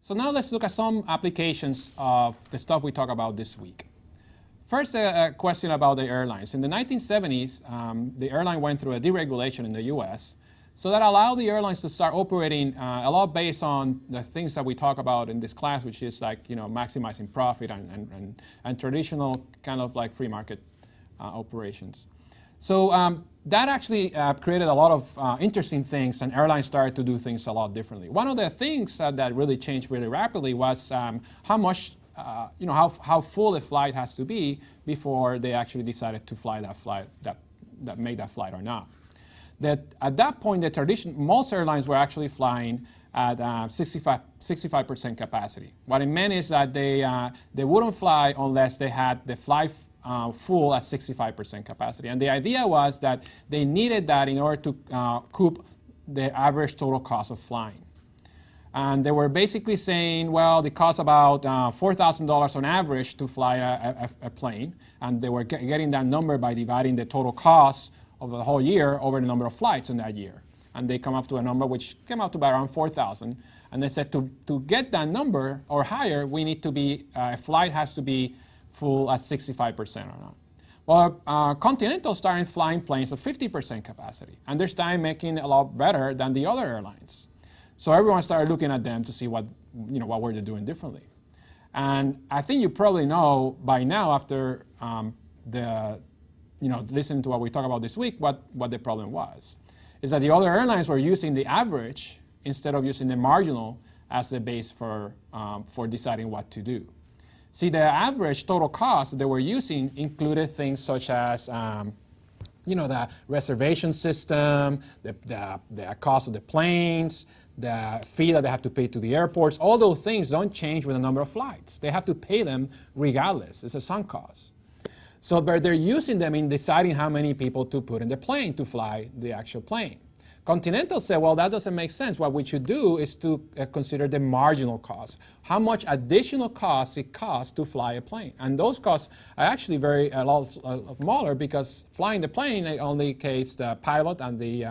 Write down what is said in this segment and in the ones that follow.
So now let's look at some applications of the stuff we talk about this week. First, a question about the airlines. In the 1970s, the airline went through a deregulation in the US, so that allowed the airlines to start operating a lot based on the things that we talk about in this class, which is like, maximizing profit and traditional kind of like free market operations. So that actually created a lot of interesting things, and airlines started to do things a lot differently. One of the things that really changed really rapidly was how much, how full the flight has to be before they actually decided to fly that flight, that make that flight or not. That at that point, most airlines were actually flying at 65% capacity. What it meant is that they wouldn't fly unless they had the flight full at 65% capacity. And the idea was that they needed that in order to coop the average total cost of flying. And they were basically saying, well, it costs about $4,000 on average to fly a plane. And they were getting that number by dividing the total cost of the whole year over the number of flights in that year. And they come up to a number which came out to about around 4,000. And they said to get that number or higher, we need to be, a flight has to be full at 65% or not. Well, Continental started flying planes at 50% capacity, and they started making a lot better than the other airlines. So everyone started looking at them to see what were they doing differently. And I think you probably know by now, after listening to what we talk about this week, what the problem was. Is that the other airlines were using the average instead of using the marginal as the base for deciding what to do. See, the average total cost they were using included things such as, the reservation system, the cost of the planes, the fee that they have to pay to the airports. All those things don't change with the number of flights. They have to pay them regardless. It's a sunk cost. So they're using them in deciding how many people to put in the plane to fly the actual plane. Continental said, well, that doesn't make sense. What we should do is to consider the marginal cost. How much additional cost it costs to fly a plane. And those costs are actually a lot smaller, because flying the plane, it only costs the pilot and the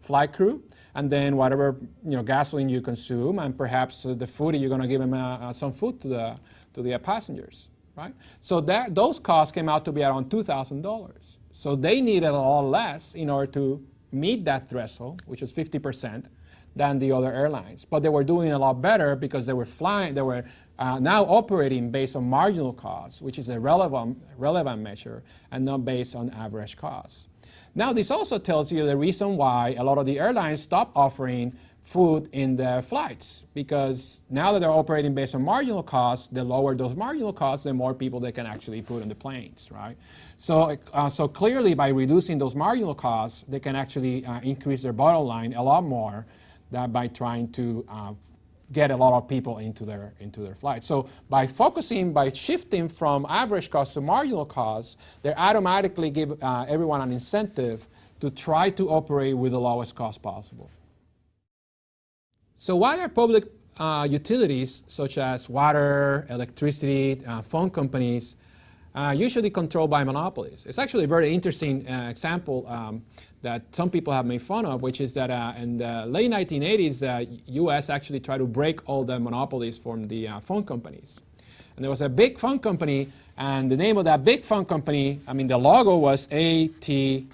flight crew, and then whatever gasoline you consume, and perhaps the food, you're going to give them some food to the passengers. Right? So those costs came out to be around $2,000. So they needed a lot less in order to meet that threshold, which was 50%, than the other airlines. But they were doing a lot better because they were now operating based on marginal costs, which is a relevant measure, and not based on average costs. Now, this also tells you the reason why a lot of the airlines stopped offering food in the flights, because now that they're operating based on marginal costs, the lower those marginal costs, the more people they can actually put in the planes, right? So clearly, by reducing those marginal costs, they can actually increase their bottom line a lot more than by trying to get a lot of people into their flights. So by shifting from average costs to marginal costs, they automatically give everyone an incentive to try to operate with the lowest cost possible. So why are public utilities such as water, electricity, phone companies usually controlled by monopolies? It's actually a very interesting example that some people have made fun of, which is that in the late 1980s, the US actually tried to break all the monopolies from the phone companies. And there was a big phone company, and the name of that big phone company, the logo was AT&T.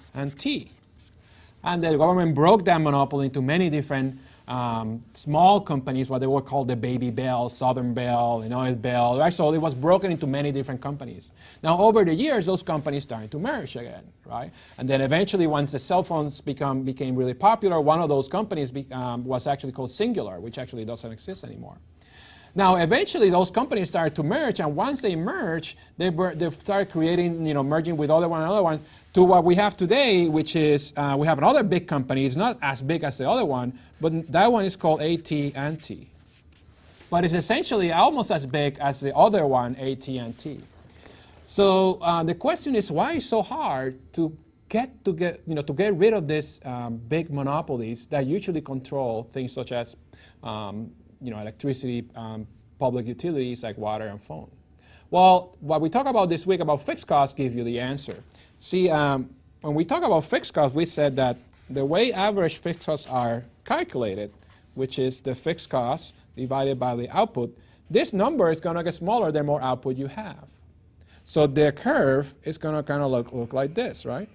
And the government broke that monopoly into many different small companies, what they were called the Baby Bell, Southern Bell, Illinois Bell. Actually, it was broken into many different companies. Now, over the years, those companies started to merge again, right? And then eventually, once the cell phones became really popular, one of those companies was actually called Singular, which actually doesn't exist anymore. Now, eventually, those companies started to merge, and once they merged, they started creating, merging with another one, to what we have today, which is we have another big company. It's not as big as the other one, but that one is called AT&T. But it's essentially almost as big as the other one, AT&T. So the question is, why is it so hard to get rid of these big monopolies that usually control things such as electricity, public utilities like water and phone? Well, what we talk about this week about fixed costs give you the answer. See, when we talk about fixed costs, we said that the way average fixed costs are calculated, which is the fixed costs divided by the output, this number is going to get smaller the more output you have. So the curve is going to kind of look like this, right?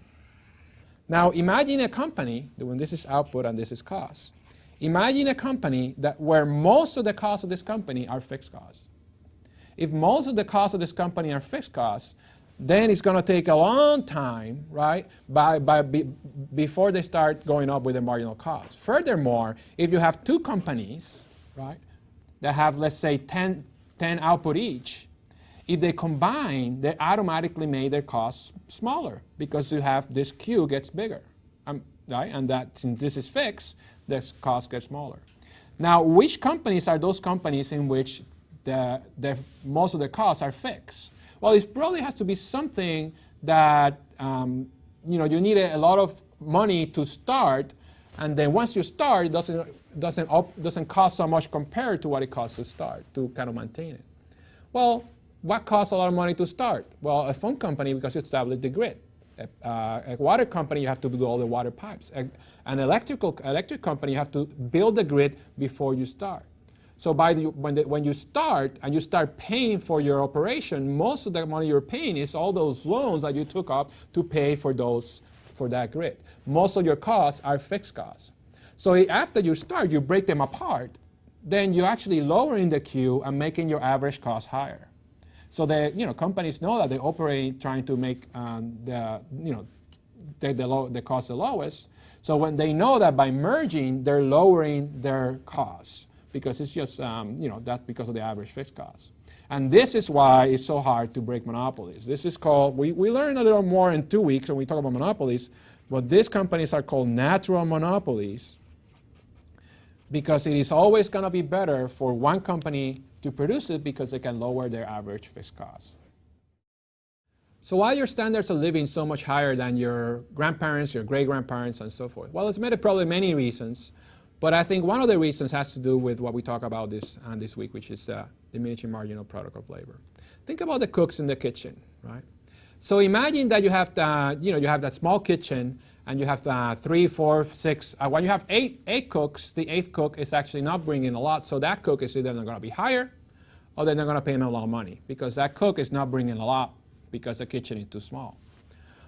Now imagine a company, when this is output and this is cost. Imagine a company where most of the costs of this company are fixed costs. If most of the costs of this company are fixed costs, then it's going to take a long time, right, before they start going up with the marginal cost. Furthermore, if you have two companies, right, that have, let's say, 10 output each, if they combine, they automatically make their costs smaller because you have this queue gets bigger, right? And that since this is fixed, the cost gets smaller. Now, which companies are those companies in which most of the costs are fixed? Well, it probably has to be something that you need a lot of money to start, and then once you start, it doesn't cost so much compared to what it costs to start to kind of maintain it. Well, what costs a lot of money to start? Well, a phone company, because you establish the grid. A water company, you have to do all the water pipes. An electric company, you have to build the grid before you start. So when you start and you start paying for your operation, most of the money you're paying is all those loans that you took up to pay for that grid. Most of your costs are fixed costs. So after you start, you break them apart, then you're actually lowering the queue and making your average cost higher. So companies know that they operate trying to make the cost the lowest. So when they know that by merging, they're lowering their costs because it's just that's because of the average fixed cost. And this is why it's so hard to break monopolies. This is called, we learn a little more in 2 weeks when we talk about monopolies, but these companies are called natural monopolies because it is always going to be better for one company to produce it because they can lower their average fixed costs. So why are your standards of living so much higher than your grandparents, your great-grandparents, and so forth? Well, it's probably many reasons, but I think one of the reasons has to do with what we talk about this week, which is diminishing marginal product of labor. Think about the cooks in the kitchen, right? So imagine that you have that small kitchen and you have 3, 4, 6. When you have eight cooks, the 8th cook is actually not bringing a lot, so that cook is either not going to be higher or they're not going to pay him a lot of money because that cook is not bringing a lot because the kitchen is too small.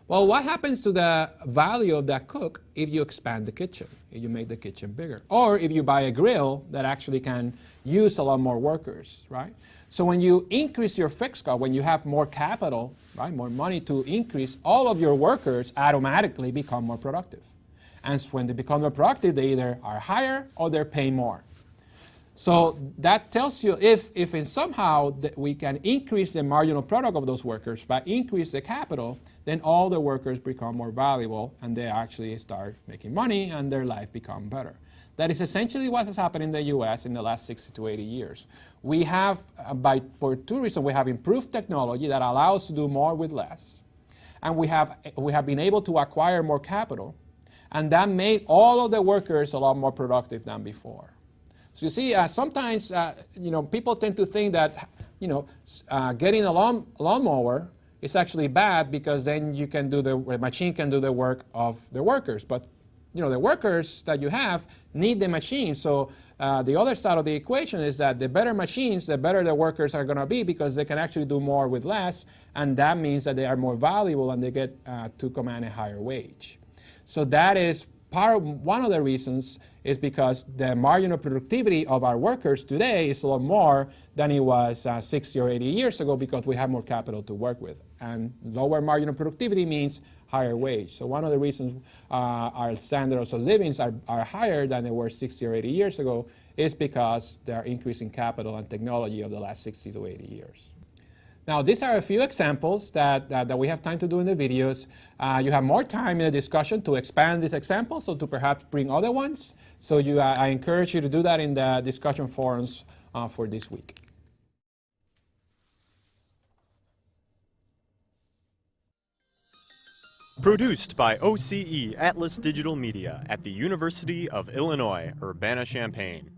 Well, what happens to the value of that cook if you expand the kitchen, if you make the kitchen bigger? Or if you buy a grill that actually can use a lot more workers, right? So when you increase your fixed cost, when you have more capital, right, more money to increase, all of your workers automatically become more productive. And when they become more productive, they either are higher or they're paying more. So that tells you if in somehow we can increase the marginal product of those workers by increase the capital, then all the workers become more valuable and they actually start making money and their life become better. That is essentially what has happened in the US in the last 60 to 80 years. We have, for 2 reasons, we have improved technology that allows us to do more with less. And we have been able to acquire more capital. And that made all of the workers a lot more productive than before. So you see, sometimes people tend to think that getting a lawnmower is actually bad because then the machine can do the work of the workers. But the workers that you have need the machine. So the other side of the equation is that the better machines, the better the workers are going to be because they can actually do more with less, and that means that they are more valuable and they get to command a higher wage. So that is one of the reasons is because the marginal productivity of our workers today is a lot more than it was 60 or 80 years ago because we have more capital to work with. And lower marginal productivity means higher wage. So one of the reasons our standards of living are higher than they were 60 or 80 years ago is because they are increasing capital and technology of the last 60 to 80 years. Now, these are a few examples that we have time to do in the videos. You have more time in the discussion to expand these examples or to perhaps bring other ones. So I encourage you to do that in the discussion forums for this week. Produced by OCE Atlas Digital Media at the University of Illinois, Urbana-Champaign.